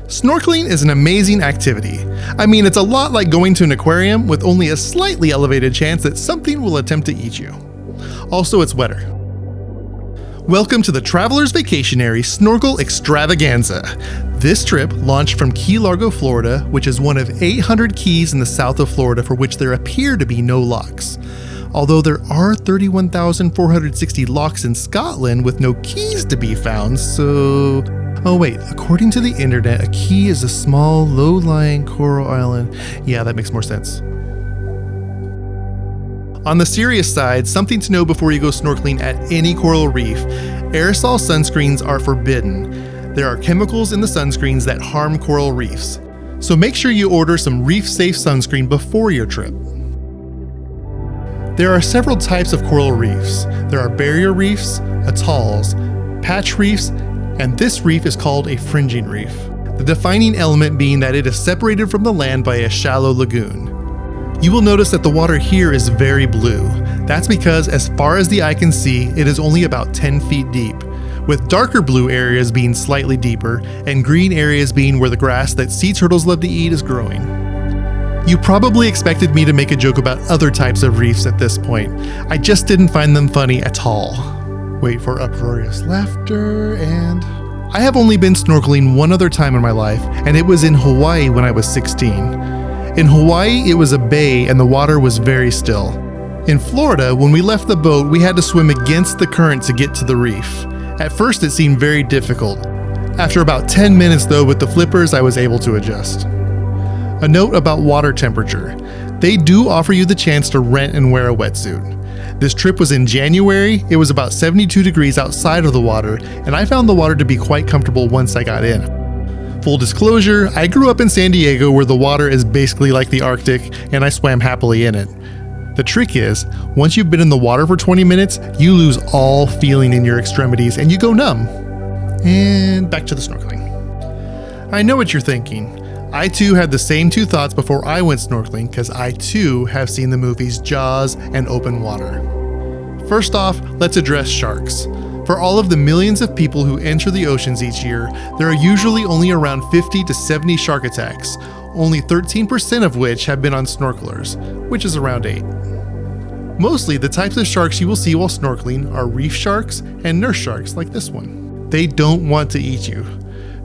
Snorkeling is an amazing activity. I mean, it's a lot like going to an aquarium with only a slightly elevated chance that something will attempt to eat you. Also, it's wetter. Welcome to the Traveler's Vacationary Snorkel Extravaganza. This trip launched from Key Largo, Florida, which is one of 800 keys in the south of Florida for which there appear to be no locks. Although there are 31,460 locks in Scotland with no keys to be found, so... Oh wait, according to the internet, a key is a small, low-lying coral island. Yeah, that makes more sense. On the serious side, something to know before you go snorkeling at any coral reef, aerosol sunscreens are forbidden. There are chemicals in the sunscreens that harm coral reefs. So make sure you order some reef-safe sunscreen before your trip. There are several types of coral reefs. There are barrier reefs, atolls, patch reefs, and this reef is called a fringing reef, the defining element being that it is separated from the land by a shallow lagoon. You will notice that the water here is very blue. That's because as far as the eye can see, it is only about 10 feet deep, with darker blue areas being slightly deeper and green areas being where the grass that sea turtles love to eat is growing. You probably expected me to make a joke about other types of reefs at this point. I just didn't find them funny at all. Wait for uproarious laughter, and... I have only been snorkeling one other time in my life, and it was in Hawaii when I was 16. In Hawaii, it was a bay and the water was very still. In Florida, when we left the boat, we had to swim against the current to get to the reef. At first, it seemed very difficult. After about 10 minutes though, with the flippers, I was able to adjust. A note about water temperature. They do offer you the chance to rent and wear a wetsuit. This trip was in January, it was about 72 degrees outside of the water, and I found the water to be quite comfortable once I got in. Full disclosure, I grew up in San Diego where the water is basically like the Arctic, and I swam happily in it. The trick is, once you've been in the water for 20 minutes, you lose all feeling in your extremities and you go numb. And back to the snorkeling. I know what you're thinking. I too had the same two thoughts before I went snorkeling because I too have seen the movies Jaws and Open Water. First off, let's address sharks. For all of the millions of people who enter the oceans each year, there are usually only around 50 to 70 shark attacks, only 13% of which have been on snorkelers, which is around 8. Mostly the types of sharks you will see while snorkeling are reef sharks and nurse sharks like this one. They don't want to eat you.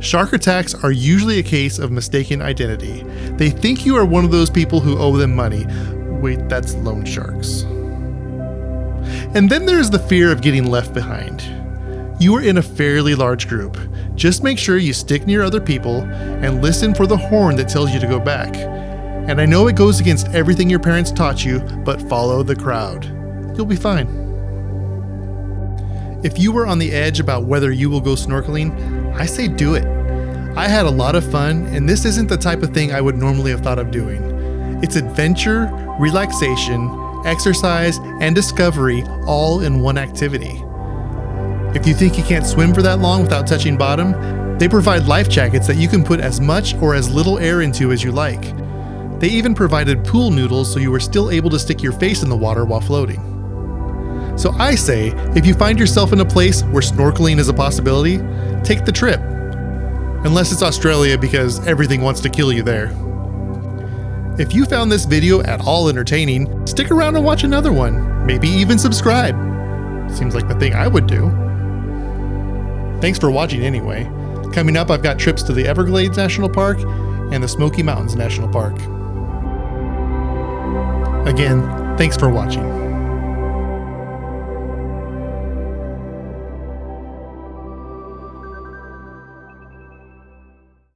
Shark attacks are usually a case of mistaken identity. They think you are one of those people who owe them money. Wait, that's loan sharks. And then there's the fear of getting left behind. You are in a fairly large group. Just make sure you stick near other people and listen for the horn that tells you to go back. And I know it goes against everything your parents taught you, but follow the crowd. You'll be fine. If you were on the edge about whether you will go snorkeling, I say do it. I had a lot of fun, and this isn't the type of thing I would normally have thought of doing. It's adventure, relaxation, exercise, and discovery all in one activity. If you think you can't swim for that long without touching bottom, they provide life jackets that you can put as much or as little air into as you like. They even provided pool noodles so you were still able to stick your face in the water while floating. So I say, if you find yourself in a place where snorkeling is a possibility, take the trip. Unless it's Australia because everything wants to kill you there. If you found this video at all entertaining, stick around and watch another one. Maybe even subscribe. Seems like the thing I would do. Thanks for watching anyway. Coming up, I've got trips to the Everglades National Park and the Smoky Mountains National Park. Again, thanks for watching.